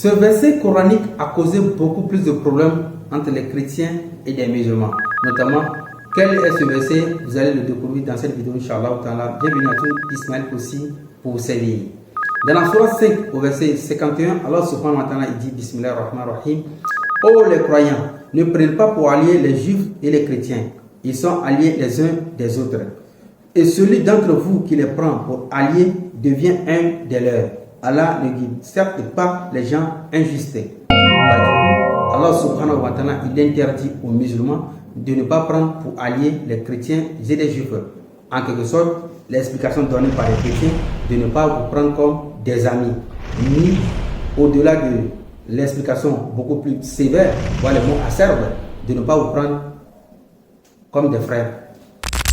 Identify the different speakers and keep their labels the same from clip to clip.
Speaker 1: Ce verset coranique a causé beaucoup plus de problèmes entre les chrétiens et les musulmans. Notamment, quel est ce verset? Vous allez le découvrir dans cette vidéo, Inch'Allah. Bienvenue à tous, Ismaël aussi pour vous servir. Dans la Sourate 5, au verset 51, Allah subhanahu wa ta'ala dit Bismillah ar-Rahman ar-Rahim. Oh les croyants, ne prenez pas pour alliés les juifs et les chrétiens. Ils sont alliés les uns des autres. Et celui d'entre vous qui les prend pour alliés devient un des leurs. Allah ne guide certes pas les gens injustes. Allah subhanahu wa ta'ala il interdit aux musulmans de ne pas prendre pour alliés les chrétiens et les juifs. En quelque sorte, l'explication donnée par les chrétiens de ne pas vous prendre comme des amis, ni au-delà de l'explication beaucoup plus sévère, voilà le mot acerbe, de ne pas vous prendre comme des frères.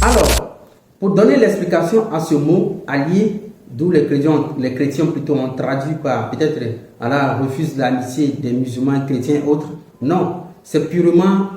Speaker 1: Alors, pour donner l'explication à ce mot allié, d'où les chrétiens plutôt ont traduit par peut-être Allah refuse l'amitié des musulmans, chrétiens et autres. Non, c'est purement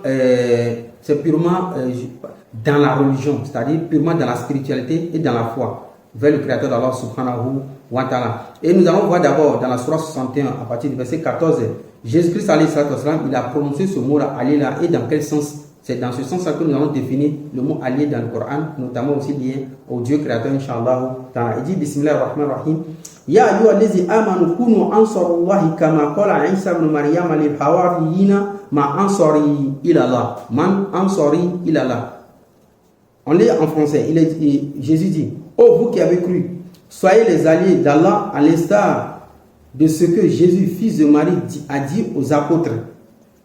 Speaker 1: dans la religion, c'est-à-dire purement dans la spiritualité et dans la foi vers le Créateur d'Allah subhanahu wa ta'ala. Et nous allons voir d'abord dans la Sourate 61 à partir du verset 14, Jésus-Christ alayhi salatu wassalam, il a prononcé ce mot-là, allié là, et dans quel sens? C'est dans ce sens-là que nous allons définir le mot allié dans le Coran, notamment aussi lié au Dieu créateur, Inch'Allah. Il dit Bismillah ar-Rahman ar-Rahim. Ya ayyuha allazi amanu kunu ansarullahi kama qala Isa ibn Maryam lil hawariyina ma ansari ila Allah. Man ansari ila Allah. On lit en français. Jésus dit, ô vous qui avez cru, soyez les alliés d'Allah à l'instar de ce que Jésus, fils de Marie, a dit aux apôtres.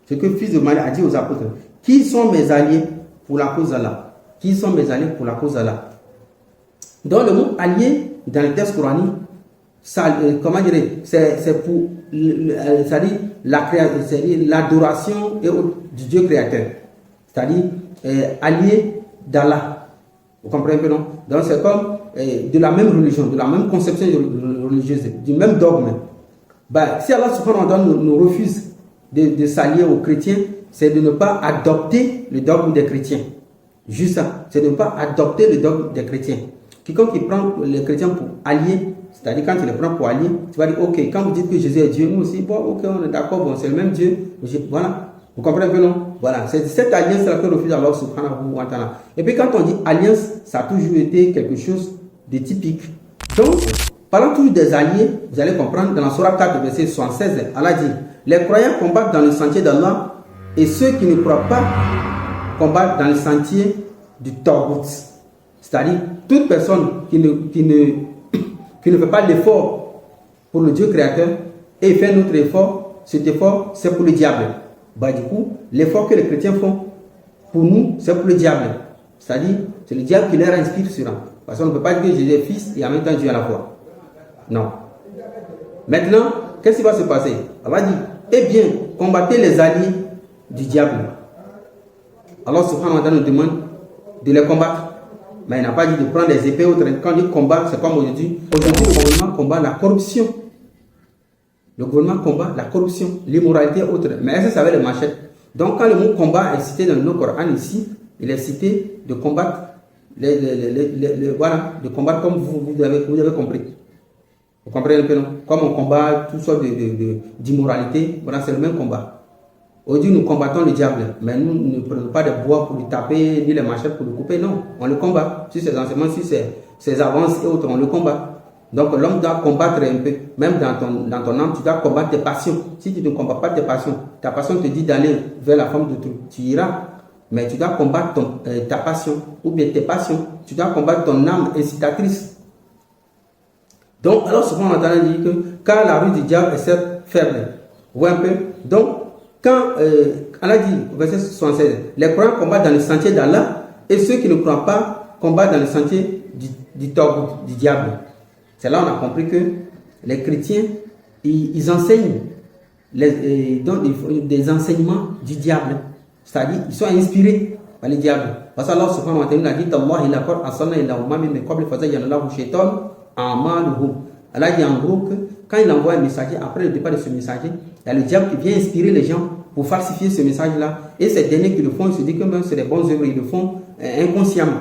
Speaker 1: Ce que fils de Marie a dit aux apôtres. Qui sont mes alliés pour la cause d'Allah? Qui sont mes alliés pour la cause d'Allah? Dans le mot allié, dans le texte coranique, comment dire, c'est pour l'adoration du Dieu créateur. C'est-à-dire allié d'Allah. Vous comprenez un peu, non? Donc c'est comme de la même religion, de la même conception religieuse, du même dogme. Bah, si Allah subhanahu wa ta'ala nous refuse de s'allier aux chrétiens, c'est de ne pas adopter le dogme des chrétiens. Juste ça, c'est de ne pas adopter le dogme des chrétiens. Quiconque qui prend les chrétiens pour alliés, c'est-à-dire quand tu les prends pour alliés, tu vas dire, ok, quand vous dites que Jésus est Dieu, nous aussi, bon, ok, on est d'accord, bon, c'est le même Dieu. Voilà, vous comprenez un peu, non? Voilà, c'est cette alliance-là que refuse Allah subhanahu wa ta'ala. Et puis quand on dit alliance, ça a toujours été quelque chose de typique. Donc, parlant toujours des alliés, vous allez comprendre, dans la Sourate 4, verset 76, Allah dit, les croyants combattent dans le sentier d'Allah, et ceux qui ne croient pas combattent dans le sentier du Tawhut. C'est-à-dire, toute personne qui ne fait pas l'effort pour le Dieu créateur et fait un autre effort, cet effort, c'est pour le diable. Bah, du coup, l'effort que les chrétiens font, pour nous, c'est pour le diable. C'est-à-dire, c'est le diable qui leur inspire cela. Parce qu'on ne peut pas dire que Jésus est fils et en même temps Dieu à la fois. Non. Maintenant, qu'est-ce qui va se passer? Allah dit, eh bien, combattez les alliés du diable. Allah subhanahu wa ta'ala nous demande de les combattre. Mais il n'a pas dit de prendre des épées autres. Quand on dit combat, c'est comme aujourd'hui. Aujourd'hui, le gouvernement combat la corruption. Le gouvernement combat la corruption, l'immoralité autre. Mais est-ce que ça veut les machettes? Donc, quand le mot combat est cité dans le Coran ici, il est cité de combattre, voilà, de combattre comme vous avez compris. Vous comprenez un peu, non? Comme on combat toutes sortes d'immoralité, voilà, c'est le même combat. Aujourd'hui, nous combattons le diable, mais nous ne prenons pas de bois pour le taper, ni les machettes pour le couper, non. On le combat. Sur ses enseignements, sur ses avances et autres, on le combat. Donc, l'homme doit combattre un peu. Même dans ton âme, tu dois combattre tes passions. Si tu ne combats pas tes passions, ta passion te dit d'aller vers la femme d'autrui, tu iras. Mais tu dois combattre ta passion, ou bien tes passions. Tu dois combattre ton âme incitatrice. Donc, alors, souvent, on entend dire que car la rue du diable est certes faible. Vous voyez un peu? Donc, quand Allah dit, verset 76, les croyants combattent dans le sentier d'Allah et ceux qui ne croient pas combattent dans le sentier du Tawhut, du diable. C'est là on a compris que les chrétiens, ils enseignent des enseignements du diable. C'est-à-dire, ils sont inspirés par le diable. Parce que Allah subhanahu wa ta'ala dit, Allah il accorde à son ila umami mais qabl fazayyana shaitan amaluhum. Allah dit en gros que quand il envoie un messager, après le départ de ce messager, il y a le diable qui vient inspirer les gens pour falsifier ce message-là. Et ces derniers qui le font, ils se disent que même c'est des bonnes œuvres, ils le font inconsciemment.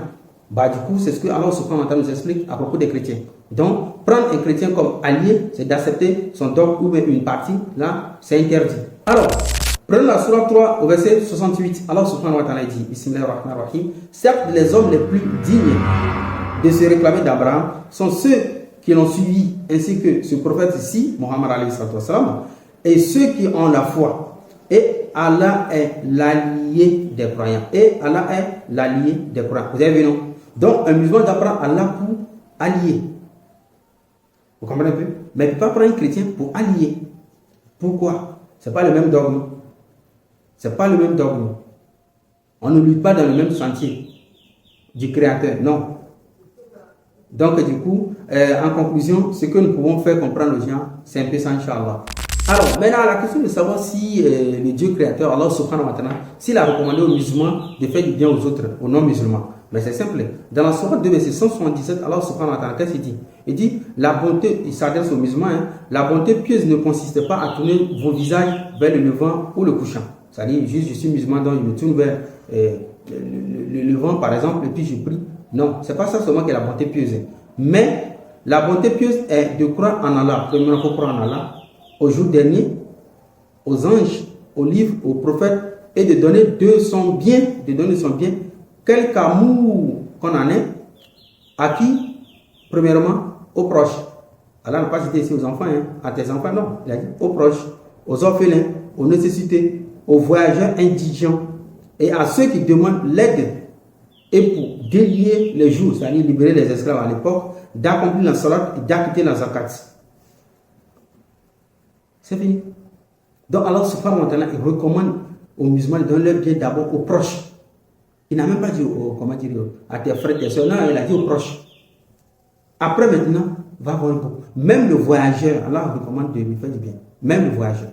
Speaker 1: Bah, du coup, c'est ce que Allah subhanahu wa ta'ala nous explique à propos des chrétiens. Donc, prendre un chrétien comme allié, c'est d'accepter son dogme ou même une partie, là, c'est interdit. Alors, prenons la sourate 3 au verset 68. Allah subhanahu wa ta'ala dit, Bismillahirrahmanirrahim, certes, les hommes les plus dignes de se réclamer d'Abraham sont ceux qui l'ont suivi, ainsi que ce prophète ici, Mohammed alayhi salam, et ceux qui ont la foi. Et Allah est l'allié des croyants. Et Allah est l'allié des croyants. Vous avez vu, non? Donc, un musulman doit prendre Allah pour allié. Vous comprenez un peu? Mais il ne peut pas prendre un chrétien pour allié. Pourquoi? Ce n'est pas le même dogme. C'est pas le même dogme. On ne lutte pas dans le même sentier du Créateur, non. Donc, du coup, en conclusion, ce que nous pouvons faire comprendre aux gens, c'est un peu ça, Inch'Allah. Alors, maintenant, la question de savoir si le Dieu créateur, Allah subhanahu wa ta'ala, s'il a recommandé aux musulmans de faire du bien aux autres, aux non-musulmans. Mais c'est simple. Dans la sourate 2, verset 177, Allah subhanahu wa ta'ala, qu'est-ce qu'il dit? Il dit, la bonté, il s'adresse aux musulmans, hein, la bonté pieuse ne consiste pas à tourner vos visages vers le levant ou le couchant. C'est-à-dire, juste je suis musulman, donc je me tourne vers le levant, par exemple, et puis je prie. Non, c'est pas ça seulement qui est la bonté pieuse. Mais la bonté pieuse est de croire en Allah. Premièrement, il faut croire en Allah, au jour dernier, aux anges, aux livres, aux prophètes, et de donner de son bien, quelque amour qu'on en ait, à qui? Premièrement, aux proches. Allah n'a pas cité ici aux enfants, hein, à tes enfants, non. Il a dit aux proches, aux orphelins, aux nécessités, aux voyageurs indigents, et à ceux qui demandent l'aide, et pour délier les jours, c'est-à-dire libérer les esclaves à l'époque, d'accomplir la salat et d'acquitter la zakat. C'est fini. Donc Allah subhanahu wa ta'ala, il recommande aux musulmans de donner leur bien d'abord aux proches. Il n'a même pas dit comment dire, à tes frères, tes soeurs, non, il a dit aux proches. Après maintenant, va voir beaucoup. Même le voyageur, Allah recommande de lui faire du bien. Même le voyageur.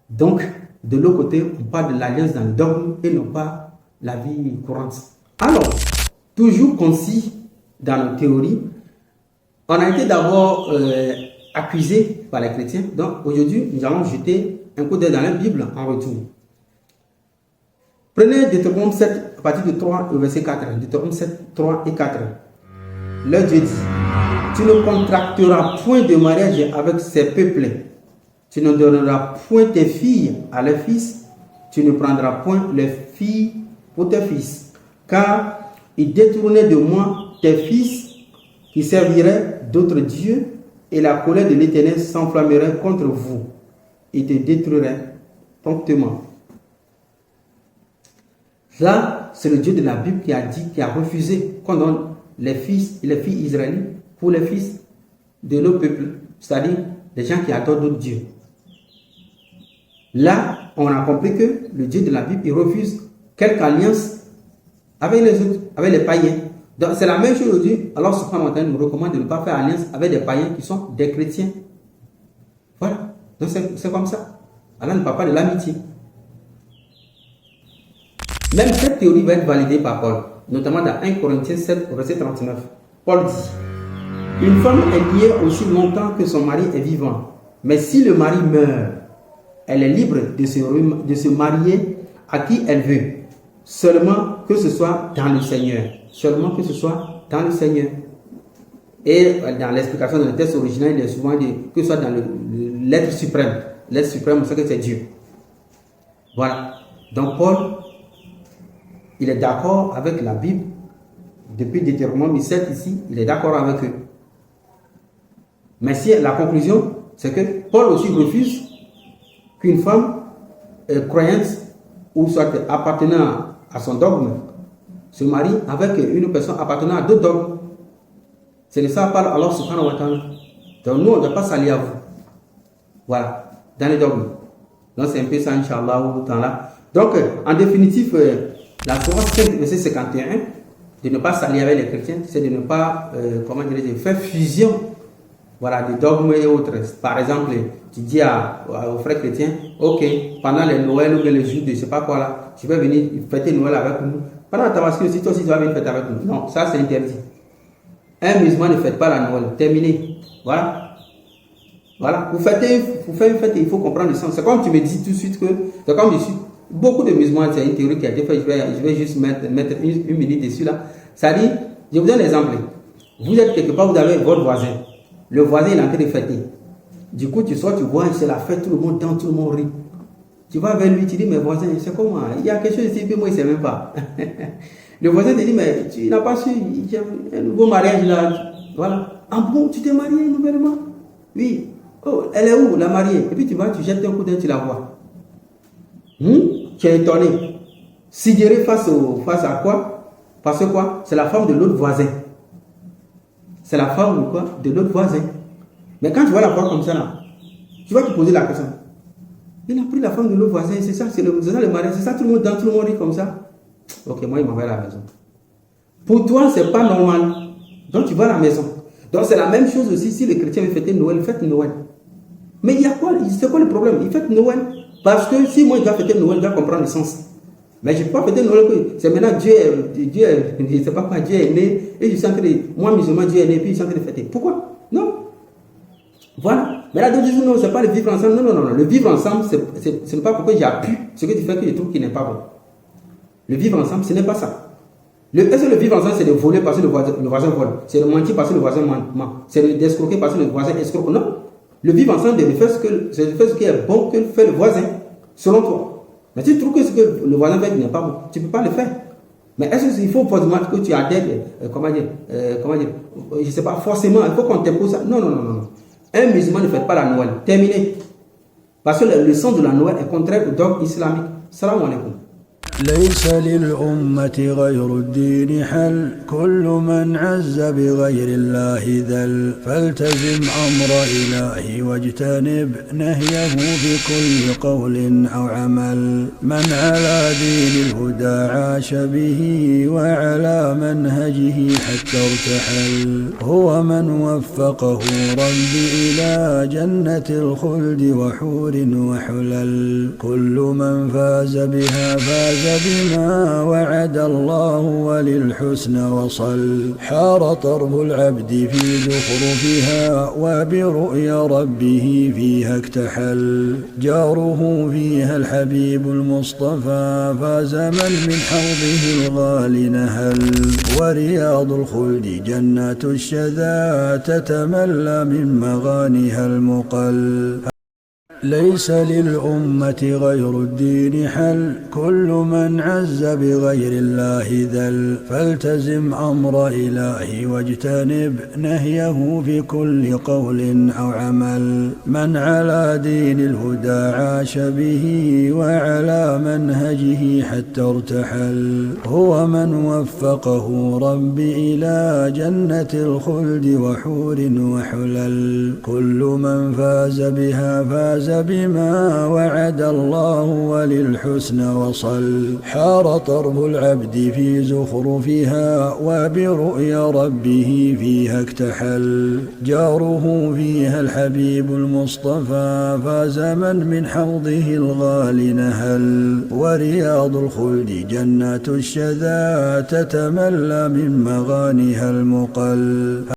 Speaker 1: Donc, de l'autre côté, on parle de l'alliance dans le dogme et non pas la vie courante. Alors, toujours concis dans nos théories, on a été d'abord accusé par les chrétiens. Donc aujourd'hui, nous allons jeter un coup d'œil dans la Bible en retour. Prenez Deutéronome 7, à partir de 3 au verset 4. Deutéronome 7, 3 et 4. Leur Dieu dit, tu ne contracteras point de mariage avec ces peuples. Tu ne donneras point tes filles à leurs fils. Tu ne prendras point les filles pour tes fils. Car ils détournaient de moi tes fils qui serviraient d'autres dieux, et la colère de l'Éternel s'enflammerait contre vous et te détruirait promptement. Là, c'est le Dieu de la Bible qui a dit, qui a refusé qu'on donne les fils et les filles israélites pour les fils de l'autre peuple, c'est-à-dire les gens qui adorent d'autres dieux. Là, on a compris que le Dieu de la Bible, il refuse quelque alliance avec les autres, avec les païens. Donc, c'est la même chose aujourd'hui. Alors, subhanahu wa ta'ala nous recommande de ne pas faire alliance avec des païens qui sont des chrétiens. Voilà. Donc, c'est comme ça. Allah ne parle pas de l'amitié. Même cette théorie va être validée par Paul, notamment dans 1 Corinthiens 7, verset 39. Paul dit, une femme est liée aussi longtemps que son mari est vivant. Mais si le mari meurt, elle est libre de se marier à qui elle veut. Seulement que ce soit dans le Seigneur. Seulement que ce soit dans le Seigneur. Et dans l'explication de le texte original, il est souvent dit que ce soit dans l'être suprême. L'être suprême, on sait que c'est Dieu. Voilà. Donc Paul, il est d'accord avec la Bible. Depuis Deutéronome 7 ici, il est d'accord avec eux. Mais si la conclusion, c'est que Paul aussi refuse qu'une femme croyante ou soit appartenant à son dogme se marie avec une personne appartenant à d'autres dogmes. C'est de ça que parle Allah subhanahu wa ta'ala. Donc nous, on ne doit pas s'allier à vous. Voilà, dans les dogmes. Donc c'est un peu ça, Inch'Allah, là. Donc, en définitive, la sourate 5, verset 51, de ne pas s'allier avec les chrétiens, c'est de ne pas, faire fusion, voilà, des dogmes et autres. Par exemple, tu dis aux frères chrétiens, ok, pendant les Noël ou les jours de je ne sais pas quoi là, tu vas venir fêter Noël avec nous. Pendant ta bascule aussi, toi aussi tu vas venir fêter avec nous. Non, ça c'est interdit. Un musulman ne fête pas la Noël. Terminé. Voilà. Voilà. Pour faire une fête, il faut comprendre le sens. C'est comme tu me dis tout de suite que, c'est comme je suis, beaucoup de musulmans, c'est une théorie qui a été faite, je vais juste mettre une minute dessus là. C'est-à-dire, je vous donne un exemple. Vous êtes quelque part, vous avez votre voisin. Le voisin est en train de fêter. Du coup, tu sors, tu vois, c'est la fête, tout le monde danse, tout le monde rit. Tu vas vers lui, tu dis, mais voisin, c'est comment? Il y a quelque chose ici que moi, il ne sait même pas. Le voisin te dit, mais tu n'as pas su, il y a un nouveau mariage là. Voilà. Ah bon, tu t'es marié nouvellement? Oui. Oh, elle est où, la mariée? Et puis tu vas, tu jettes un coup d'œil, tu la vois. Tu es étonné. Sidéré face à quoi? Parce que quoi? C'est la femme de l'autre voisin. C'est la femme de quoi? De l'autre voisin. Mais quand tu vas la voir comme ça là, tu vas te poser la question. Il a pris la femme de l'autre voisin, c'est ça le mariage, c'est ça, tout le monde danse, tout le monde rit comme ça. Ok, moi il m'envoie à la maison. Pour toi, c'est pas normal. Donc tu vas à la maison. Donc c'est la même chose aussi si les chrétiens veulent fêter Noël, fête Noël. Mais il y a quoi? C'est quoi le problème? Ils fêtent Noël. Parce que si moi je dois fêter Noël, je dois comprendre le sens. Mais je ne peux pas fêter Noël que c'est maintenant Dieu, je ne sais pas quand Dieu est né, et je suis en train de, moi musulman, Dieu est né, puis je suis en train de fêter. Pourquoi? Non. Voilà. Mais là, d'autres disent non, c'est pas le vivre ensemble. Non, non, non, non. Le vivre ensemble, ce n'est pas pourquoi j'appuie ce que tu fais que je trouve qui n'est pas bon. Le vivre ensemble, ce n'est pas ça. Est-ce que le vivre ensemble, c'est de voler parce que le voisin vole? C'est de mentir parce que le voisin ment? C'est d'escroquer parce que le voisin escroque? Non. Le vivre ensemble, c'est de faire ce qui est bon que fait le voisin, selon toi. Mais si tu trouves que ce que le voisin fait n'est pas bon, tu ne peux pas le faire. Mais est-ce qu'il faut forcément que tu adhères, je ne sais pas, forcément, il faut qu'on t'impose ça? Non, non, non, non. Un musulman ne fait pas la Noël. Terminé. Parce que le sens de la Noël est contraire au dogme islamique. Salam alaikum.
Speaker 2: ليس للأمة غير الدين حل كل من عز بغير الله ذل فالتزم أمر إلهي واجتنب نهيه بكل قول أو عمل من على دين الهدى عاش به وعلى منهجه حتى ارتحل هو من وفقه ربي إلى جنة الخلد وحور وحلل كل من فاز بها فاز بما وعد الله وللحسن وصل حار طرب العبد في زخرفها وبرؤيا ربه فيها اكتحل جاره فيها الحبيب المصطفى فاز من حوضه الغالي نهل ورياض الخلد جنات الشذا تتملى من مغانيها المقل ليس للأمة غير الدين حل كل من عز بغير الله ذل فالتزم أمر إلهي واجتنب نهيه في كل قول أو عمل من على دين الهدى عاش به وعلى منهجه حتى ارتحل هو من وفقه ربي إلى جنة الخلد وحور وحلل كل من فاز بها فاز بما وعد الله وللحسن وصل حار طرب العبد في زخرفها وبرؤيا ربه فيها اكتحل جاره فيها الحبيب المصطفى فاز من حوضه الغالي نهل ورياض الخلد جنات الشذا تتملى من مغانيها المقل